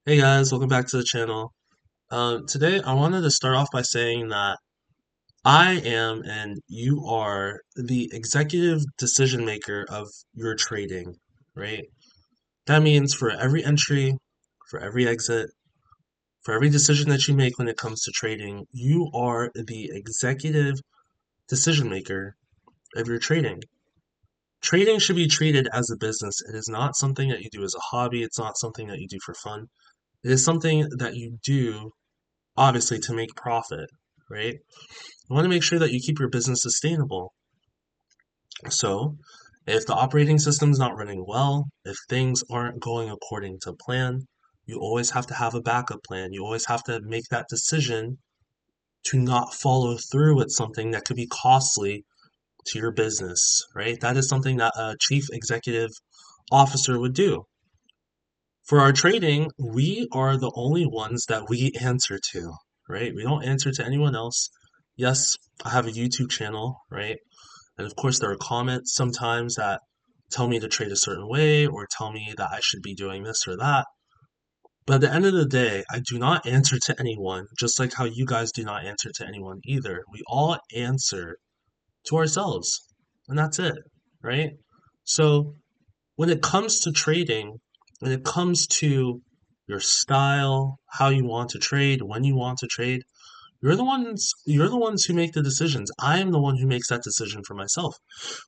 Hey guys, welcome back to the channel. Today I wanted to start off by saying that I am and you are the executive decision maker of your trading, right? That means for every entry, for every exit, for every decision that you make when it comes to trading, you are the executive decision maker of your trading. Trading should be treated as a business. It is not something that you do as a hobby. It's not something that you do for fun. It is something that you do obviously to make profit, right? You want to make sure that you keep your business sustainable. So, if the operating system's not running well, if things aren't going according to plan, you always have to have a backup plan. You always have to make that decision to not follow through with something that could be costly to your business, right? That is something that a chief executive officer would do. For our trading, we are the only ones that we answer to, right? We don't answer to anyone else. Yes, I have a YouTube channel, right? And of course, there are comments sometimes that tell me to trade a certain way or tell me that I should be doing this or that. But at the end of the day, I do not answer to anyone, just like how you guys do not answer to anyone either. We all answer to ourselves, and that's it, right? So when it comes to trading, when it comes to your style, how you want to trade, when you want to trade, you're the ones who make the decisions. I am the one who makes that decision for myself.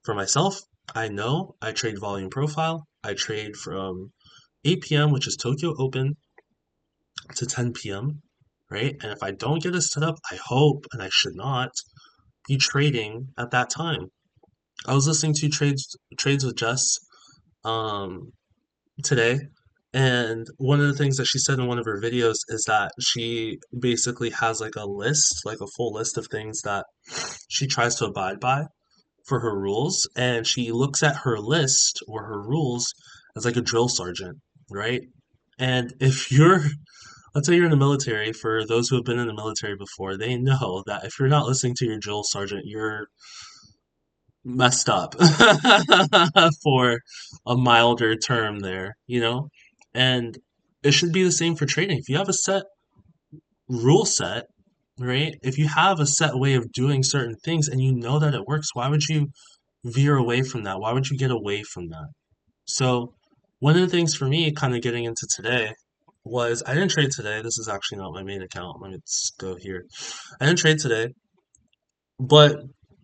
For myself, I know I trade volume profile. I trade from 8 p.m., which is Tokyo Open, to 10 p.m., right? And if I don't get a setup, I hope, and I should not, be trading at that time. I was listening to trades with Jess um today, and one of the things that she said in one of her videos is that she basically has like a list, like a full list of things that she tries to abide by for her rules, and she looks at her list or her rules as like a drill sergeant, right? And if you're, let's say you're in the military, for those who have been in the military before, they know that if you're not listening to your drill sergeant, you're messed up for a milder term there, you know? And it should be the same for trading. If you have a set rule set, right? If you have a set way of doing certain things and you know that it works, why would you veer away from that? Why would you get away from that? So, one of the things for me, kind of getting into today, was I didn't trade today. This is actually not my main account. Let me just go here. I didn't trade today, but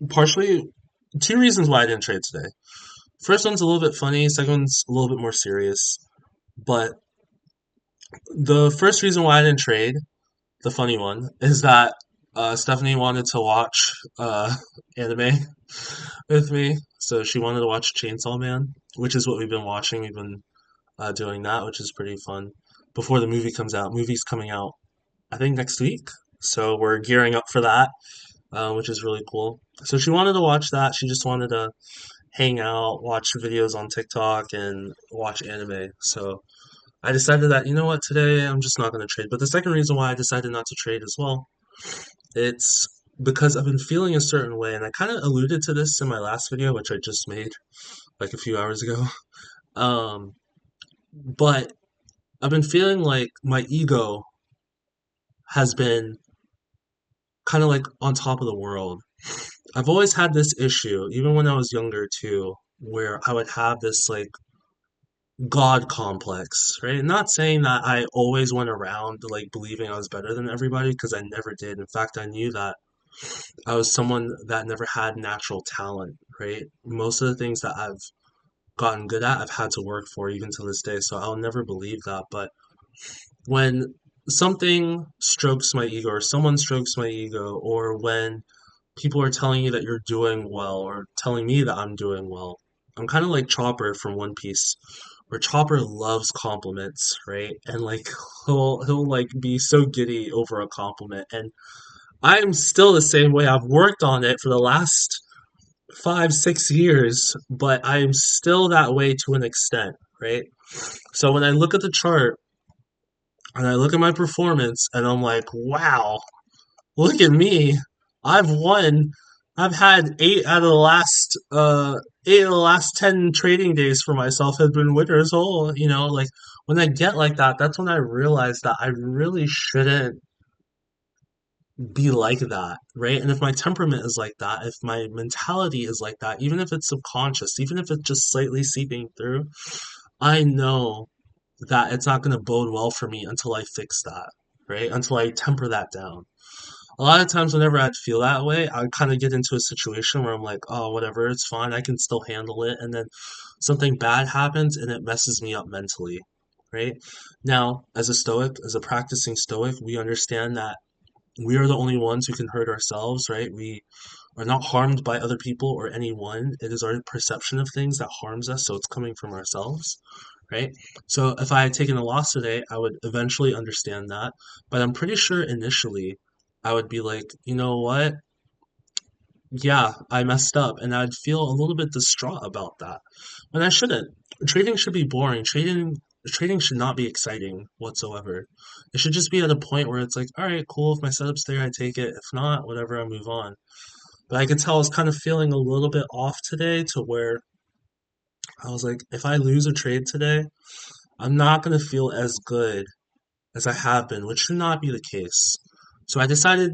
partially two reasons why I didn't trade today. First one's a little bit funny, second one's a little bit more serious. But the first reason why I didn't trade, the funny one, is that Stephanie wanted to watch anime with me. So she wanted to watch Chainsaw Man, which is what we've been watching. We've been doing that, which is pretty fun. Before the movie comes out, movie's coming out, I think next week. So we're gearing up for that, which is really cool. So she wanted to watch that. She just wanted to hang out, watch videos on TikTok, and watch anime. So I decided that, you know what, today I'm just not going to trade. But the second reason why I decided not to trade as well, it's because I've been feeling a certain way. And I kind of alluded to this in my last video, which I just made like a few hours ago. Um, but I've been feeling like my ego has been kind of like on top of the world. I've always had this issue, even when I was younger too, where I would have this like God complex, right? Not saying that I always went around like believing I was better than everybody because I never did. In fact, I knew that I was someone that never had natural talent, right? Most of the things that I've gotten good at, I've had to work for even to this day. So I'll never believe that. But when something strokes my ego or someone strokes my ego, or when people are telling you that you're doing well or telling me that I'm doing well, I'm kind of like Chopper from One Piece, where Chopper loves compliments, right? And like he'll like be so giddy over a compliment. And I'm still the same way. I've worked on it for the last 5, 6 years, but I'm still that way to an extent, right? So when I look at the chart and I look at my performance and I'm like, wow, look at me. I've won. I've had eight out of the last 10 trading days for myself have been winners. Oh, like when I get like that, that's when I realize that I really shouldn't be like that, right? And if my temperament is like that, if my mentality is like that, even if it's subconscious, even if it's just slightly seeping through, I know that it's not going to bode well for me until I fix that, right? Until I temper that down. A lot of times, whenever I'd feel that way, I kind of get into a situation where I'm like, oh, whatever, it's fine, I can still handle it. And then something bad happens and it messes me up mentally, right? Now, as a Stoic, as a practicing Stoic, we understand that we are the only ones who can hurt ourselves, right? We are not harmed by other people or anyone. It is our perception of things that harms us, so it's coming from ourselves, right? So if I had taken a loss today, I would eventually understand that. But I'm pretty sure initially I would be like, you know what? Yeah, I messed up, and I'd feel a little bit distraught about that. But I shouldn't. Trading should be boring. Trading should not be exciting whatsoever. It should just be at a point where it's like, all right, cool. If my setup's there, I take it. If not, whatever, I move on. But I could tell I was kind of feeling a little bit off today to where I was like, if I lose a trade today, I'm not going to feel as good as I have been, which should not be the case. So I decided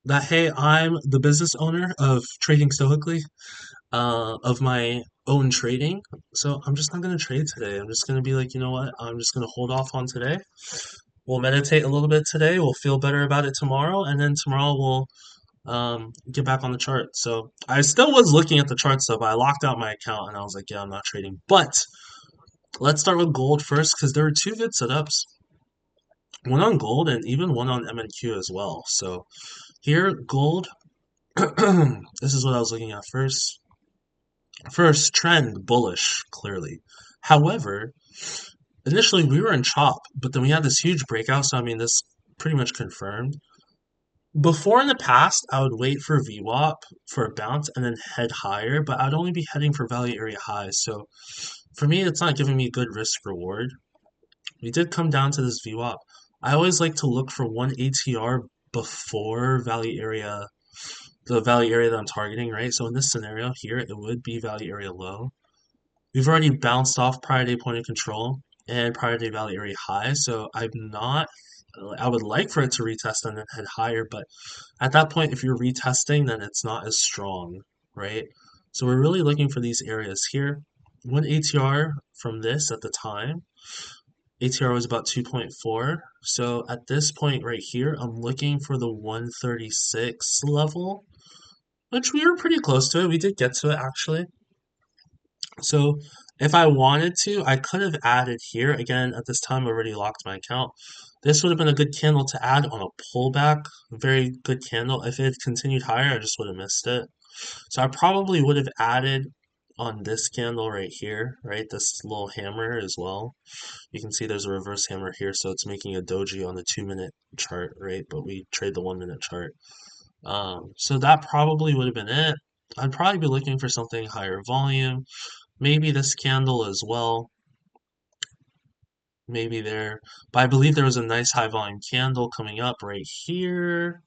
that, hey, I'm the business owner of Trading Stoically, of my own trading. So I'm just not going to trade today. I'm just going to be like, you know what? I'm just going to hold off on today. We'll meditate a little bit today. We'll feel better about it tomorrow. And then tomorrow we'll get back on the chart. So I still was looking at the charts though, but I locked out my account and I was like, yeah, I'm not trading. But let's start with gold first because there are two good setups. One on gold and even one on MNQ as well. So here, gold, this is what I was looking at first. First, trend bullish, clearly. However, initially we were in chop, but then we had this huge breakout. So, I mean, this pretty much confirmed. Before in the past, I would wait for VWAP for a bounce and then head higher, but I'd only be heading for value area highs. So for me, it's not giving me good risk reward. We did come down to this VWAP. I always like to look for one ATR before value area, the value area that I'm targeting, right? So in this scenario here, it would be value area low. We've already bounced off prior day point of control and prior day value area high, so I would like for it to retest and then head higher, but at that point, if you're retesting, then it's not as strong, right? So we're really looking for these areas here. One ATR from this at the time, ATR was about 2.4. So at this point right here, I'm looking for the 136 level, which we were pretty close to it. We did get to it actually. So if I wanted to, I could have added here. Again, at this time, I already locked my account. This would have been a good candle to add on a pullback. Very good candle. If it had continued higher, I just would have missed it. So I probably would have added on this candle right here, right? This little hammer as well. You can see there's a reverse hammer here, so it's making a doji on the 2-minute chart, right? But we trade the 1-minute chart. So that probably would have been it. I'd probably be looking for something higher volume. Maybe this candle as well. Maybe there. But I believe there was a nice high volume candle coming up right here.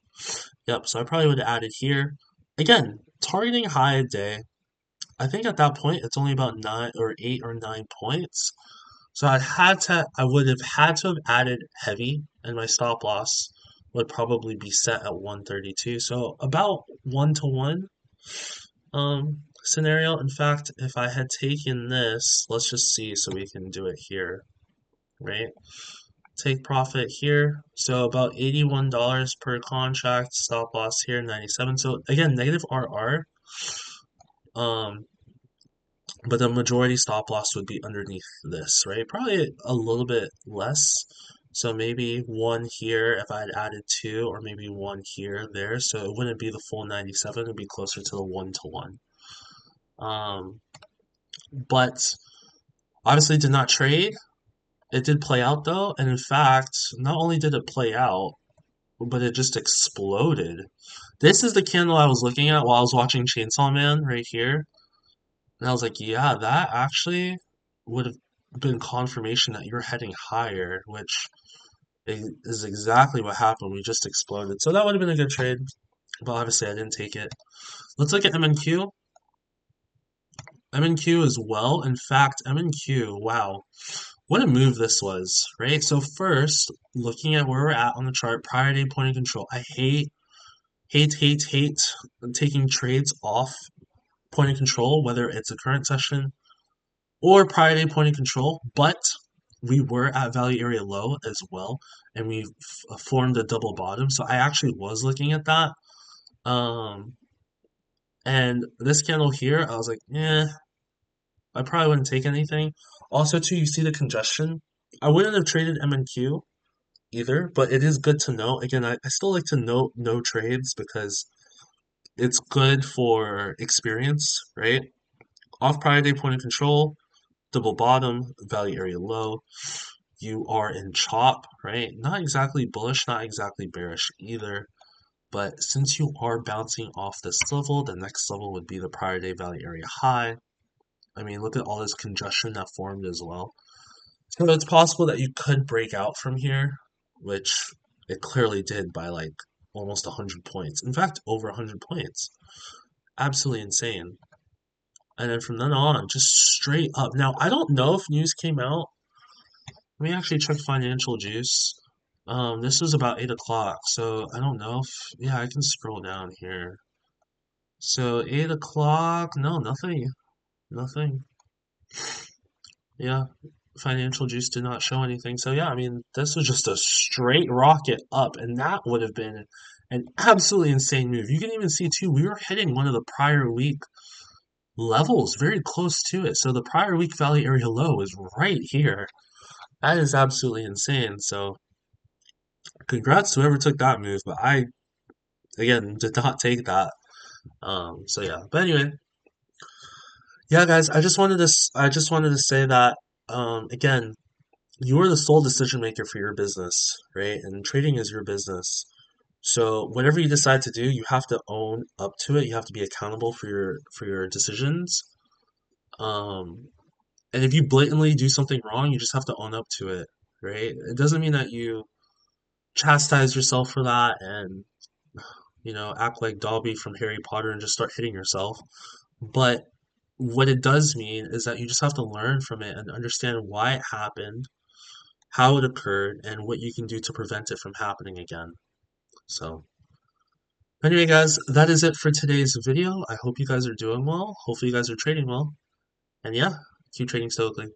Yep, so I probably would have added here. Again, targeting high a day. I think at that point it's only about 8 or 9 points. So I would have had to have added heavy, and my stop loss would probably be set at 132. So about 1 to 1 scenario. In fact, if I had taken this, let's just see so we can do it here, right? Take profit here. So about $81 per contract, stop loss here, 97. So again, negative RR. Um, but the majority stop loss would be underneath this, right? Probably a little bit less. So maybe one here if I had added two, or maybe one here, there. So it wouldn't be the full 97, it'd be closer to the 1 to 1. But obviously did not trade. It did play out though, and in fact, not only did it play out, but it just exploded. This is the candle I was looking at while I was watching Chainsaw Man right here. And I was like, yeah, that actually would have been confirmation that you're heading higher, which is exactly what happened. We just exploded. So that would have been a good trade, but obviously I didn't take it. Let's look at MNQ. MNQ as well. In fact, MNQ, wow. what a move this was, right? So first, looking at where we're at on the chart, prior day point of control. I hate taking trades off point of control, whether it's a current session or prior day point of control, but we were at value area low as well, and we formed a double bottom. So I actually was looking at that. Um, and this candle here, I was like, I probably wouldn't take anything. Also, too, you see the congestion. I wouldn't have traded MNQ either, but it is good to know. Again, I still like to know no trades because it's good for experience, right? Off prior day point of control, double bottom, value area low. You are in chop, right? Not exactly bullish, not exactly bearish either. But since you are bouncing off this level, the next level would be the prior day value area high. I mean, look at all this congestion that formed as well. So it's possible that you could break out from here, which it clearly did by like almost 100 points. In fact, over 100 points. Absolutely insane. And then from then on, just straight up. Now, I don't know if news came out. Let me actually check financial juice. This was about 8 o'clock, so I don't know if, yeah, I can scroll down here. So 8 o'clock, no, nothing, nothing. Yeah, financial juice did not show anything. So yeah, I mean, this was just a straight rocket up, and that would have been an absolutely insane move. You can even see too, we were hitting one of the prior week levels very close to it. So the prior week value area low is right here. That is absolutely insane. So congrats to whoever took that move, but I again did not take that. So yeah. But anyway, yeah, guys, I just wanted to say that again, you are the sole decision maker for your business, right? And trading is your business. So whatever you decide to do, you have to own up to it. You have to be accountable for your decisions. Um, and if you blatantly do something wrong, you just have to own up to it, right? It doesn't mean that you chastise yourself for that and act like Dobby from Harry Potter and just start hitting yourself. But what it does mean is that you just have to learn from it and understand why it happened, how it occurred, and what you can do to prevent it from happening again. So, anyway, guys, that is it for today's video. I hope you guys are doing well. Hopefully, you guys are trading well. And yeah, keep trading stoically.